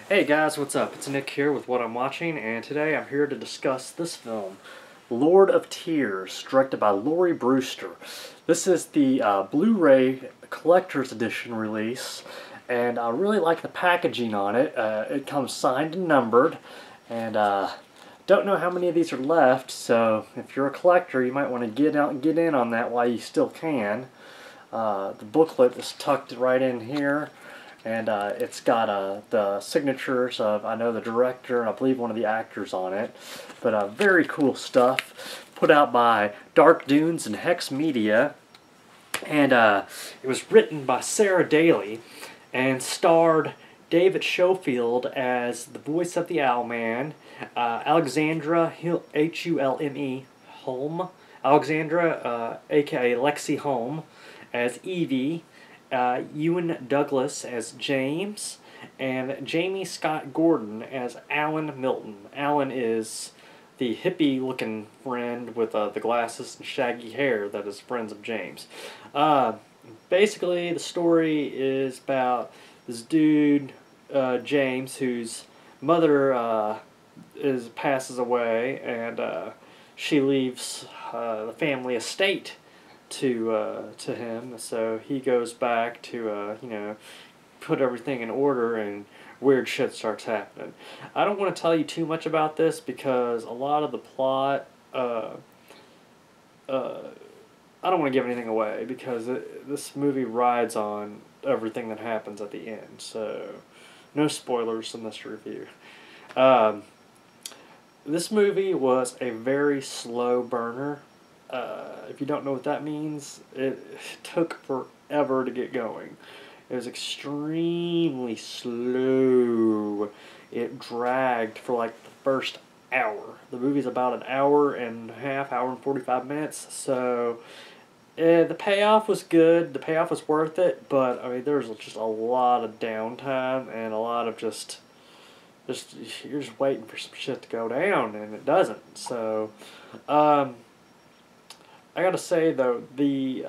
Hey guys, what's up? It's Nick here with what I'm watching, and today I'm here to discuss this film, Lord of Tears, directed by Laurie Brewster. This is the Blu-ray Collector's Edition release, and I really like the packaging on it. It comes signed and numbered, and don't know how many of these are left, so if you're a collector, you might want to get out and get in on that while you still can. The booklet is tucked right in here. And it's got the signatures of, I know, the director and I believe one of the actors on it. But very cool stuff. Put out by Dark Dunes and Hex Media. And it was written by Sarah Daly and starred David Schofield as the voice of the Owlman, Alexandra Hulme, Alexandra, aka Lexi Holm, as Evie, Ewan Douglas as James, and Jamie Scott Gordon as Alan Milton. Alan is the hippie-looking friend with the glasses and shaggy hair that is friends of James. Basically, the story is about this dude, James, whose mother passes away, and she leaves the family estate to him. So he goes back to put everything in order, and weird shit starts happening. I don't want to tell you too much about this because a lot of the plot, I don't want to give anything away because this movie rides on everything that happens at the end. So no spoilers in this review. This movie was a very slow burner. If you don't know what that means, it took forever to get going. It was extremely slow. It dragged for like the first hour. The movie's about an hour and a half, hour and 45 minutes. So the payoff was good. The payoff was worth it. But I mean, there's just a lot of downtime and a lot of just you're just waiting for some shit to go down, and it doesn't. So I gotta say though, the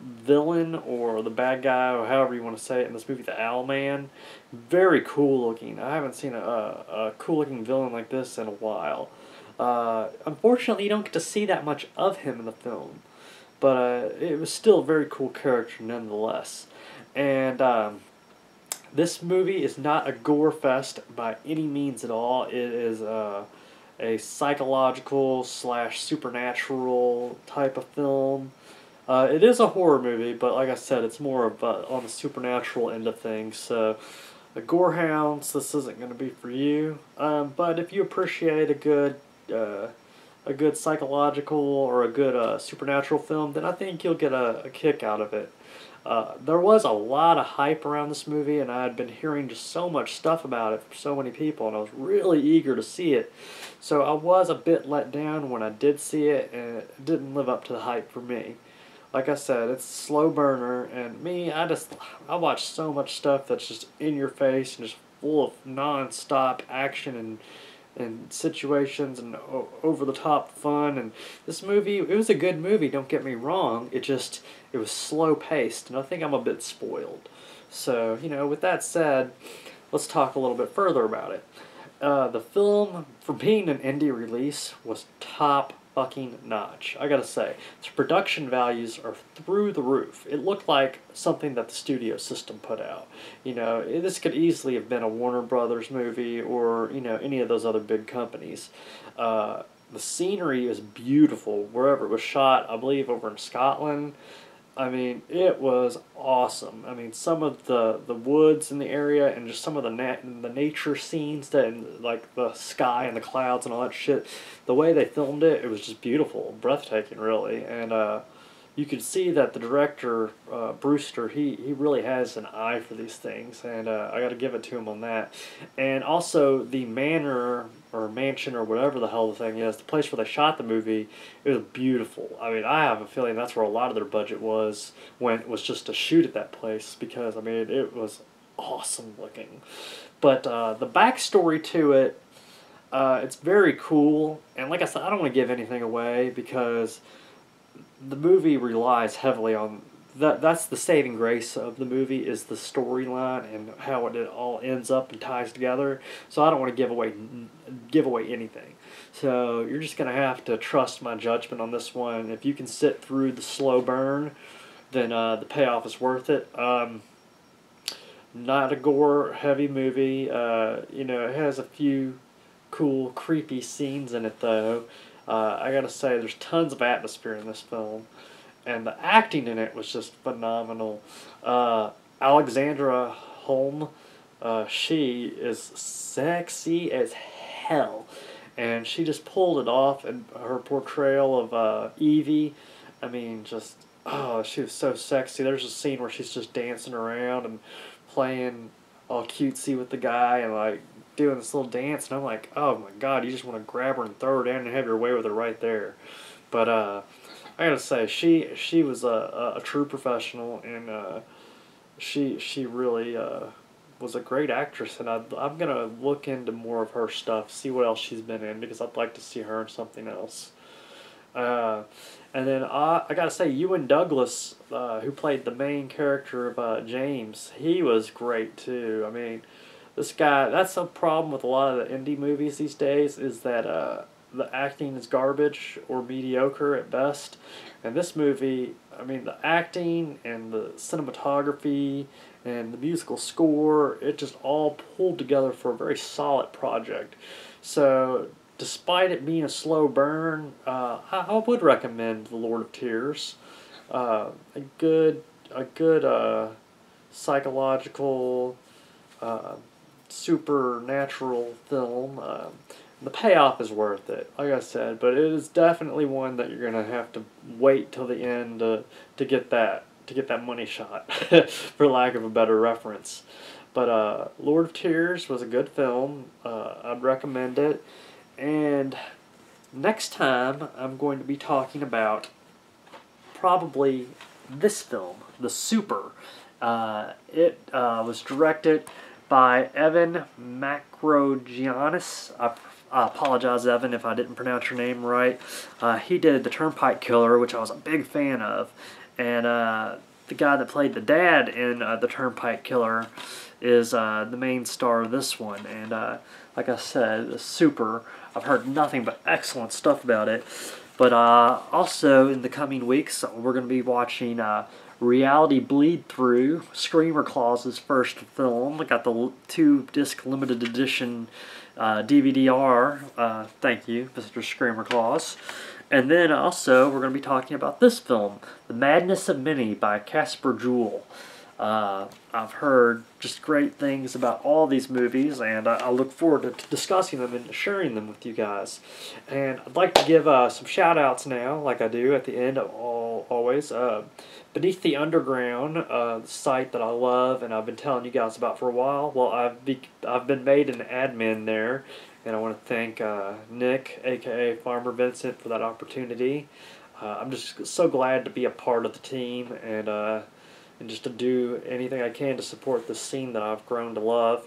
villain or the bad guy or however you want to say it in this movie, the Owlman, very cool looking. I haven't seen a cool looking villain like this in a while. Unfortunately, you don't get to see that much of him in the film, but it was still a very cool character nonetheless. And this movie is not a gore fest by any means at all. It is a psychological / supernatural type of film. It is a horror movie, but like I said, it's more of on the supernatural end of things. So, the gorehounds, this isn't going to be for you. But if you appreciate a good psychological or a good supernatural film, then I think you'll get a kick out of it. There was a lot of hype around this movie, and I had been hearing just so much stuff about it from so many people, and I was really eager to see it. So I was a bit let down when I did see it, and it didn't live up to the hype for me. Like I said, it's a slow burner, and me, I watch so much stuff that's just in your face and just full of non-stop action and situations and over the top fun. And this movie, it was a good movie, don't get me wrong, it was slow paced, and I think I'm a bit spoiled. So, with that said, let's talk a little bit further about it. The film, for being an indie release, was top fucking notch. I gotta say, its production values are through the roof. It looked like something that the studio system put out. This could easily have been a Warner Brothers movie or, any of those other big companies. The scenery is beautiful wherever it was shot. I believe over in Scotland. I mean, it was awesome. I mean, some of the woods in the area and just some of the nature scenes that, like the sky and the clouds and all that shit, the way they filmed it, it was just beautiful, breathtaking, really. And you could see that the director, Brewster, he really has an eye for these things, and I got to give it to him on that. And also the manor or mansion or whatever the hell the thing is, the place where they shot the movie, it was beautiful. I mean, I have a feeling that's where a lot of their budget was just to shoot at that place, because I mean it was awesome looking. But the backstory to it, it's very cool, and like I said, I don't want to give anything away because the movie relies heavily on that's the saving grace of the movie, is the storyline and how it all ends up and ties together. So I don't want to give away anything. So you're just gonna have to trust my judgment on this one. If you can sit through the slow burn, then the payoff is worth it. Not a gore heavy movie. It has a few cool creepy scenes in it though. I gotta say, there's tons of atmosphere in this film, and the acting in it was just phenomenal. Alexandra Holm, she is sexy as hell, and she just pulled it off. And her portrayal of Evie, I mean, just she was so sexy. There's a scene where she's just dancing around and playing all cutesy with the guy and like doing this little dance, and I'm like, oh my god, you just want to grab her and throw her down and have your way with her right there. But I gotta say, she was a true professional, and she really was a great actress, and I'm gonna look into more of her stuff, see what else she's been in, because I'd like to see her in something else. And then I gotta say, Ewan Douglas, who played the main character of James, he was great too. I mean, this guy, that's a problem with a lot of the indie movies these days, is that the acting is garbage or mediocre at best. And this movie, I mean, the acting and the cinematography and the musical score, it just all pulled together for a very solid project. So, despite it being a slow burn, I would recommend The Lord of Tears. A good psychological, supernatural film. The payoff is worth it, like I said, but it is definitely one that you're gonna have to wait till the end to get that money shot, for lack of a better reference. But Lord of Tears was a good film. I'd recommend it. And next time I'm going to be talking about probably this film, The Super. It was directed by Evan Makrogiannis. I apologize, Evan, if I didn't pronounce your name right. He did The Turnpike Killer, which I was a big fan of. And the guy that played the dad in The Turnpike Killer is the main star of this one. And like I said, The Super. I've heard nothing but excellent stuff about it. But also, in the coming weeks, we're going to be watching Reality Bleed Through, Screamer Claus's first film. I got the 2-disc limited edition DVD-R. Thank you, Mr. Screamer Claus. And then also, we're going to be talking about this film, The Madness of Minnie by Casper Jewell. I've heard just great things about all these movies, and I look forward to discussing them and sharing them with you guys. And I'd like to give some shout-outs now, like I do at the end of always. Beneath the Underground, the site that I love and I've been telling you guys about for a while. Well, I've been made an admin there, and I want to thank Nick, aka Farmer Vincent, for that opportunity. I'm just so glad to be a part of the team, and just to do anything I can to support the scene that I've grown to love.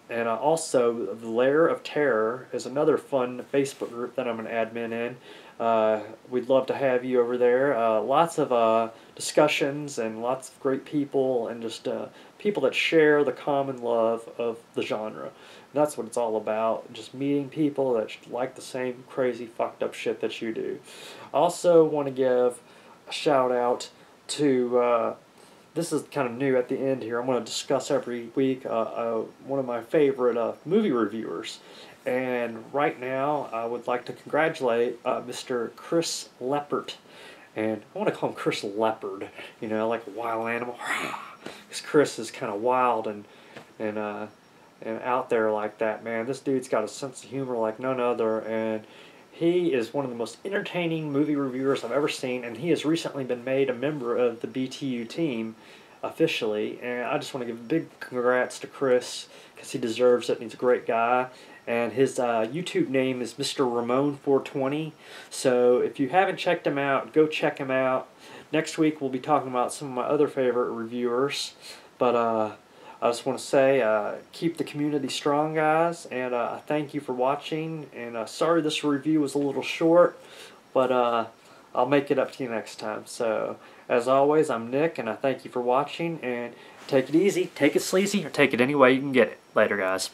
And also, The Lair of Terror is another fun Facebook group that I'm an admin in. We'd love to have you over there. Lots of discussions and lots of great people, and just people that share the common love of the genre. And that's what it's all about, just meeting people that like the same crazy fucked up shit that you do. I also want to give a shout out to this is kind of new at the end here. I'm going to discuss every week one of my favorite movie reviewers. And right now, I would like to congratulate Mr. Chris Leppert. And I want to call him Chris Leopard, like a wild animal. Because Chris is kind of wild and out there like that, man. This dude's got a sense of humor like none other. And he is one of the most entertaining movie reviewers I've ever seen, and he has recently been made a member of the BTU team officially. And I just want to give a big congrats to Chris, because he deserves it, and he's a great guy. And his YouTube name is Mr. Ramon420. So if you haven't checked him out, go check him out. Next week we'll be talking about some of my other favorite reviewers. But I just want to say, keep the community strong, guys, and thank you for watching. And sorry this review was a little short, but I'll make it up to you next time. So, as always, I'm Nick, and I thank you for watching, and take it easy, take it sleazy, or take it any way you can get it. Later, guys.